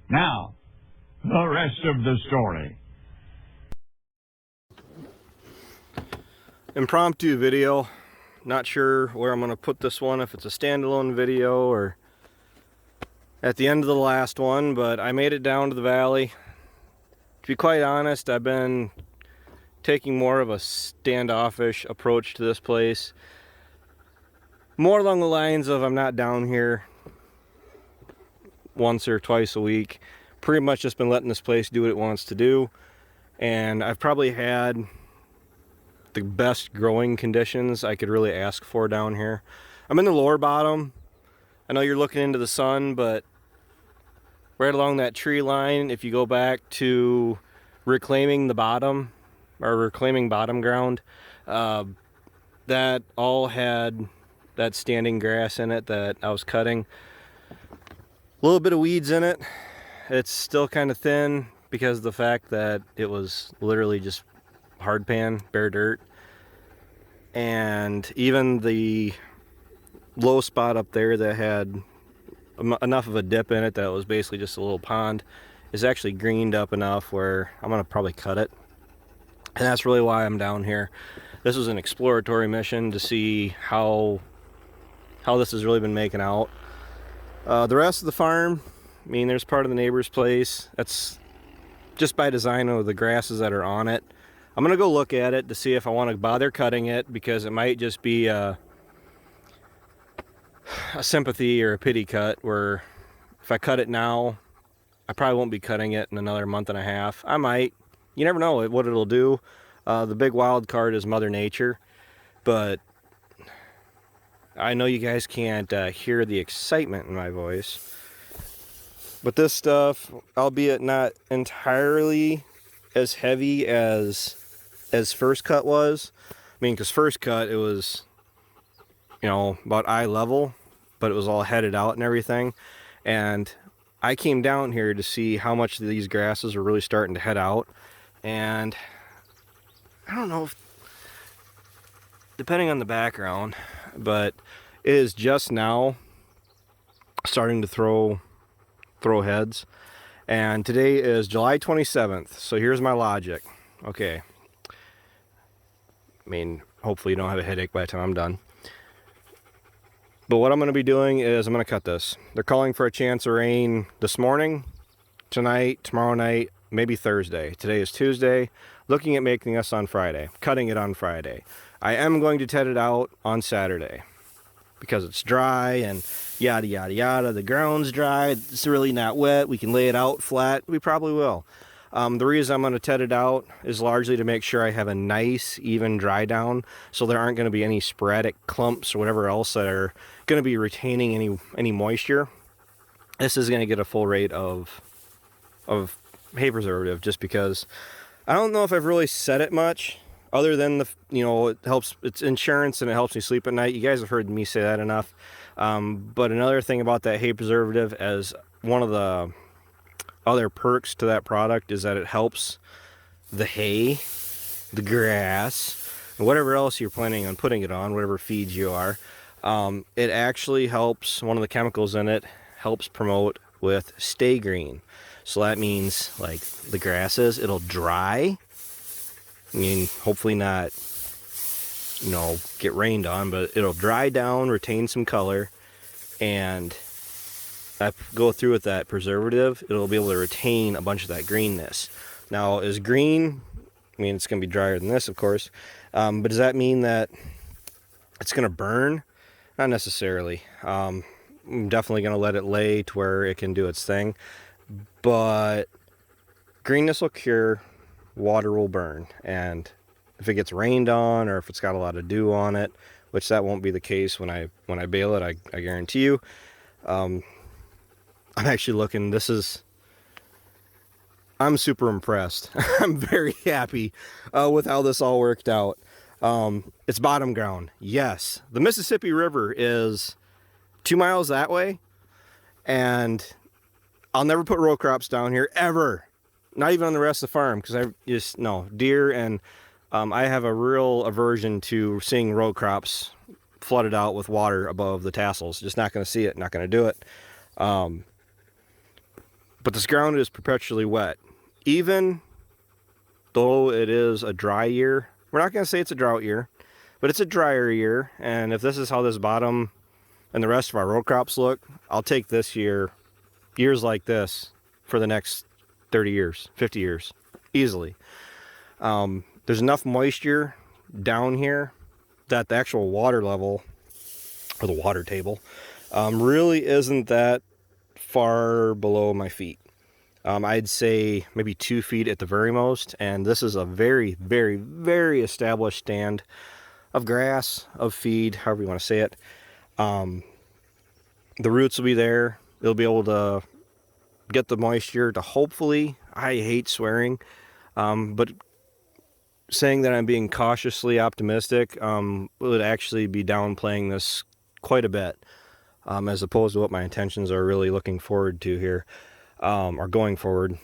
Now, the rest of the story. Impromptu video. Not sure where I'm going to put this one, if it's a standalone video or at the end of the last one, but I made it down to the valley. To be quite honest, I've been taking more of a standoffish approach to this place. More along the lines of I'm not down here once or twice a week. Pretty much just been letting this place do what it wants to do. And I've probably had the best growing conditions I could really ask for down here. I'm in the lower bottom. I know you're looking into the sun, but right along that tree line, if you go back to reclaiming the bottom, or reclaiming bottom ground, that all had that standing grass in it that I was cutting. A little bit of weeds in it. It's still kind of thin because of the fact that it was literally just hardpan, bare dirt. And even the low spot up there that had enough of a dip in it that it was basically just a little pond is actually greened up enough where I'm gonna probably cut it. And that's really why I'm down here. This was an exploratory mission to see how this has really been making out. The rest of the farm, I mean, there's part of the neighbor's place. That's just by design of the grasses that are on it. I'm gonna go look at it to see if I want to bother cutting it, because it might just be a sympathy or a pity cut, where if I cut it now, I probably won't be cutting it in another month and a half. I might. You never know what it'll do. The big wild card is Mother Nature, but I know you guys can't hear the excitement in my voice. But this stuff, albeit not entirely as heavy as first cut was. I mean, because first cut, it was, you know, about eye level, but it was all headed out and everything. And I came down here to see how much these grasses were really starting to head out. And I don't know if, depending on the background, but it is just now starting to throw heads. And today is July 27th. So here's my logic. Okay. I mean, hopefully you don't have a headache by the time I'm done. But what I'm going to be doing is I'm going to cut this. They're calling for a chance of rain this morning, tonight, tomorrow night, maybe Thursday. Today is Tuesday. Looking at making this on Friday. Cutting it on Friday. I am going to ted it out on Saturday because it's dry and yada yada yada. The ground's dry. It's really not wet. We can lay it out flat. We probably will. The reason I'm going to ted it out is largely to make sure I have a nice even dry down, so there aren't going to be any sporadic clumps or whatever else that are going to be retaining any moisture. This is going to get a full rate of hay preservative, just because I don't know if I've really said it much, other than it helps, it's insurance and it helps me sleep at night. You guys have heard me say that enough. But another thing about that hay preservative, as one of the other perks to that product, is that it helps the hay, the grass, and whatever else you're planning on putting it on, whatever feeds you are. It actually helps, one of the chemicals in it helps promote with stay green. So that means, like the grasses, it'll dry. I mean, hopefully not, get rained on, but it'll dry down, retain some color, and I go through with that preservative, it'll be able to retain a bunch of that greenness. Now, is green, I mean, it's going to be drier than this, of course, but does that mean that it's going to burn? Not necessarily. I'm definitely going to let it lay to where it can do its thing, but greenness will cure, water will burn. And if it gets rained on, or if it's got a lot of dew on it, which that won't be the case when I bale it, I guarantee you. I'm actually looking, I'm super impressed. I'm very happy with how this all worked out. It's bottom ground. Yes, the Mississippi River is 2 miles that way, and I'll never put row crops down here, ever. Not even on the rest of the farm, because I just, no, deer, and I have a real aversion to seeing row crops flooded out with water above the tassels. Just not going to see it, not going to do it. But this ground is perpetually wet. Even though it is a dry year, we're not going to say it's a drought year, but it's a drier year. And if this is how this bottom and the rest of our row crops look, I'll take this year, years like this, for the next 30 years, 50 years, easily. There's enough moisture down here that the actual water level, or the water table, really isn't that far below my feet. I'd say maybe 2 feet at the very most, and this is a very, very, very established stand of grass, of feed, however you want to say it. The roots will be there. It'll be able to get the moisture to hopefully, I hate swearing, but saying that I'm being cautiously optimistic would actually be downplaying this quite a bit, as opposed to what my intentions are really looking forward to here, or going forward.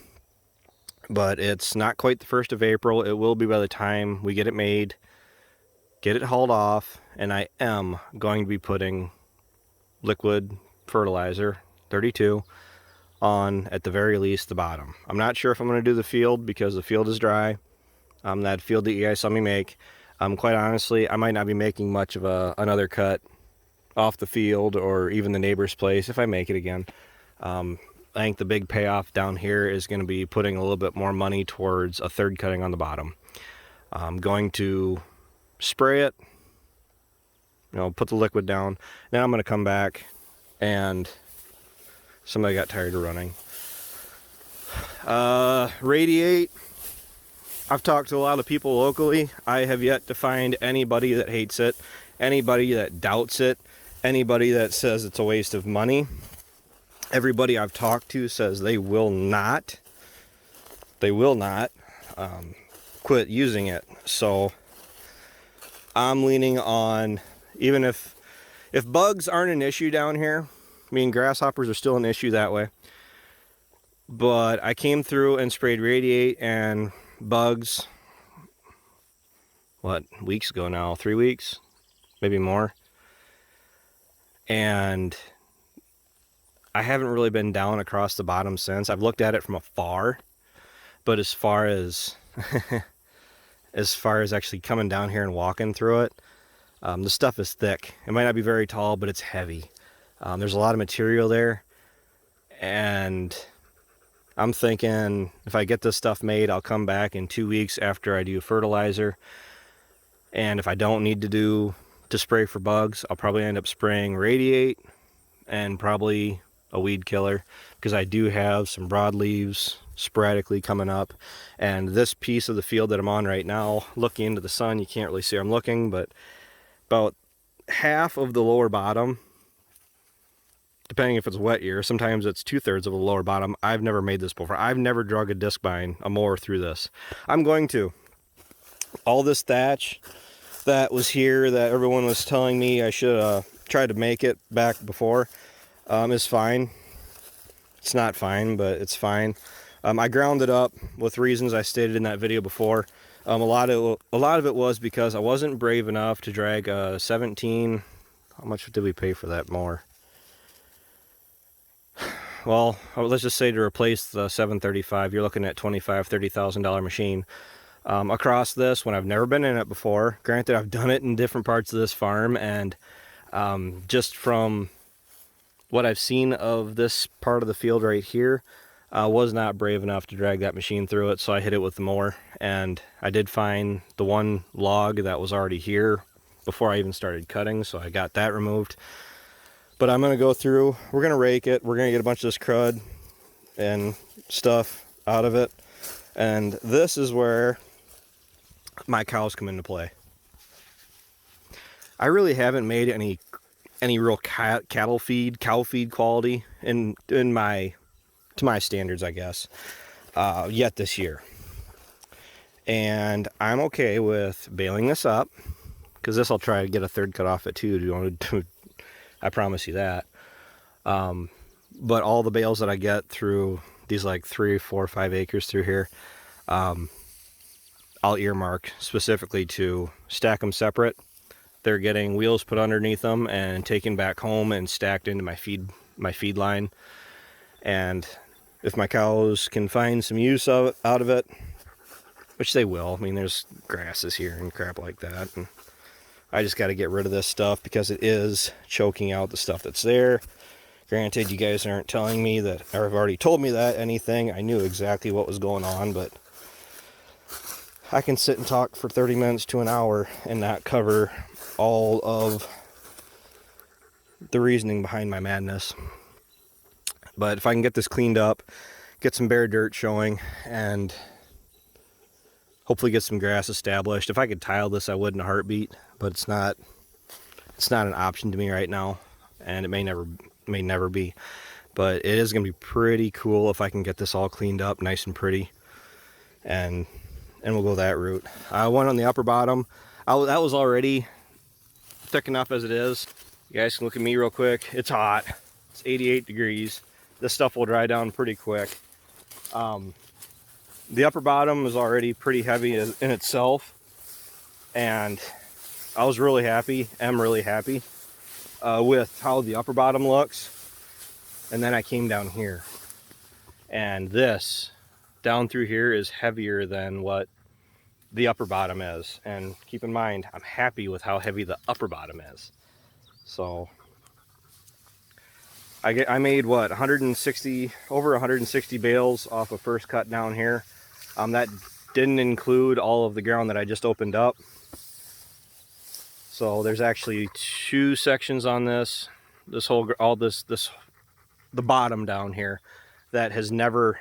But it's not quite the 1st of April. It will be by the time we get it made, get it hauled off, and I am going to be putting liquid fertilizer, 32, on, at the very least, the bottom. I'm not sure if I'm going to do the field because the field is dry. That field that you guys saw me make. Quite honestly, I might not be making much of another cut off the field or even the neighbor's place if I make it again. I think the big payoff down here is going to be putting a little bit more money towards a 3rd cutting on the bottom. I'm going to spray it, put the liquid down. Now I'm going to come back, and somebody got tired of running. Radiate. I've talked to a lot of people locally. I have yet to find anybody that hates it, anybody that doubts it, anybody that says it's a waste of money. Everybody I've talked to says they will not quit using it. So I'm leaning on, even if bugs aren't an issue down here, I mean, grasshoppers are still an issue that way. But I came through and sprayed Radiate, and bugs, weeks ago now, 3 weeks, maybe more. And I haven't really been down across the bottom since. I've looked at it from afar, but as far as actually coming down here and walking through it, the stuff is thick. It might not be very tall, but it's heavy. There's a lot of material there, and I'm thinking if I get this stuff made, I'll come back in 2 weeks after I do fertilizer. And if I don't need to spray for bugs, I'll probably end up spraying Radiate and probably a weed killer, because I do have some broadleaves sporadically coming up. And this piece of the field that I'm on right now, looking into the sun, you can't really see where I'm looking, but about half of the lower bottom, depending if it's a wet year, sometimes it's 2/3 of the lower bottom. I've never made this before. I've never drug a disc bind, a mower through this. I'm going to. All this thatch that was here that everyone was telling me I should try to make it back before is fine. It's not fine, but it's fine. I ground it up with reasons I stated in that video before. A lot of it was because I wasn't brave enough to drag a 17. How much did we pay for that mower? Well, let's just say to replace the 735, you're looking at $25,000-$30,000 machine. Across this, when I've never been in it before. Granted, I've done it in different parts of this farm, and just from what I've seen of this part of the field right here, I was not brave enough to drag that machine through it, so I hit it with the mower. And I did find the one log that was already here before I even started cutting, so I got that removed. But I'm going to go through, we're going to rake it, we're going to get a bunch of this crud and stuff out of it. And this is where my cows come into play. I really haven't made any real cow feed quality to my standards, I guess, yet this year. And I'm okay with baling this up, because this I'll try to get a 3rd cut off it too. I promise you that. But all the bales that I get through these like 3, 4, 5 acres through here, I'll earmark specifically to stack them separate. They're getting wheels put underneath them and taken back home and stacked into my feed line. And if my cows can find some use out of it, which they will. I mean, there's grasses here and crap like that, and I just got to get rid of this stuff because it is choking out the stuff that's there. Granted, you guys aren't telling me that, or have already told me that anything. I knew exactly what was going on, but I can sit and talk for 30 minutes to an hour and not cover all of the reasoning behind my madness. But if I can get this cleaned up, get some bare dirt showing, and hopefully get some grass established. If I could tile this, I would in a heartbeat, but it's not an option to me right now, and it may never be. But it is going to be pretty cool if I can get this all cleaned up nice and pretty, and we'll go that route. I went on the upper bottom. That was already thick enough as it is. You guys can look at me real quick. It's hot. It's 88 degrees. This stuff will dry down pretty quick. The upper bottom is already pretty heavy in itself, and I was really happy, with how the upper bottom looks. And then I came down here, and this down through here is heavier than what the upper bottom is. And keep in mind, I'm happy with how heavy the upper bottom is. So I made what, over 160 bales off of first cut down here. That didn't include all of the ground that I just opened up. So there's actually 2 sections on this. The bottom down here that has never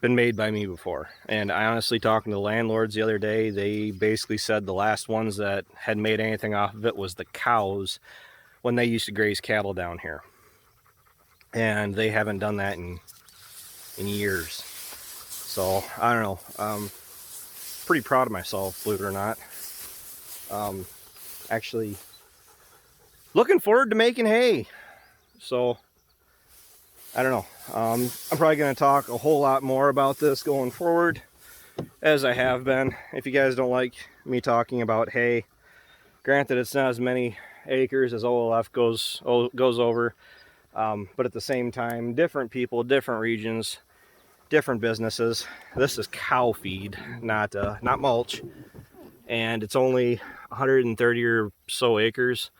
been made by me before. And I honestly, talking to the landlords the other day, they basically said the last ones that had made anything off of it was the cows when they used to graze cattle down here. And they haven't done that in years. So I don't know. Pretty proud of myself, believe it or not. Actually looking forward to making hay. So I don't know. I'm probably going to talk a whole lot more about this going forward, as I have been. If you guys don't like me talking about hay, granted it's not as many acres as OLF goes over, but at the same time, different people, different regions, different businesses. This is cow feed, not mulch, and it's only 130 or so acres,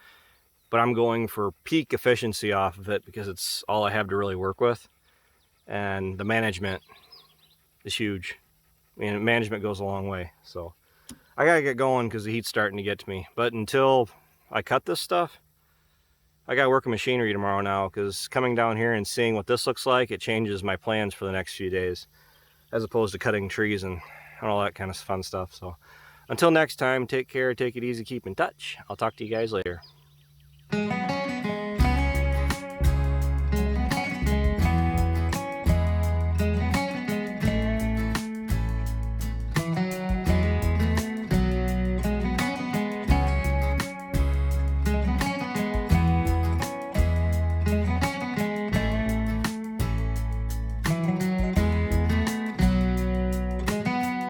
but I'm going for peak efficiency off of it because it's all I have to really work with, and the management is huge. I mean, management goes a long way, so I gotta get going because the heat's starting to get to me. But until I cut this stuff, I gotta work with machinery tomorrow now, because coming down here and seeing what this looks like, it changes my plans for the next few days, as opposed to cutting trees and all that kind of fun stuff. So until next time, take care, take it easy, keep in touch. I'll talk to you guys later.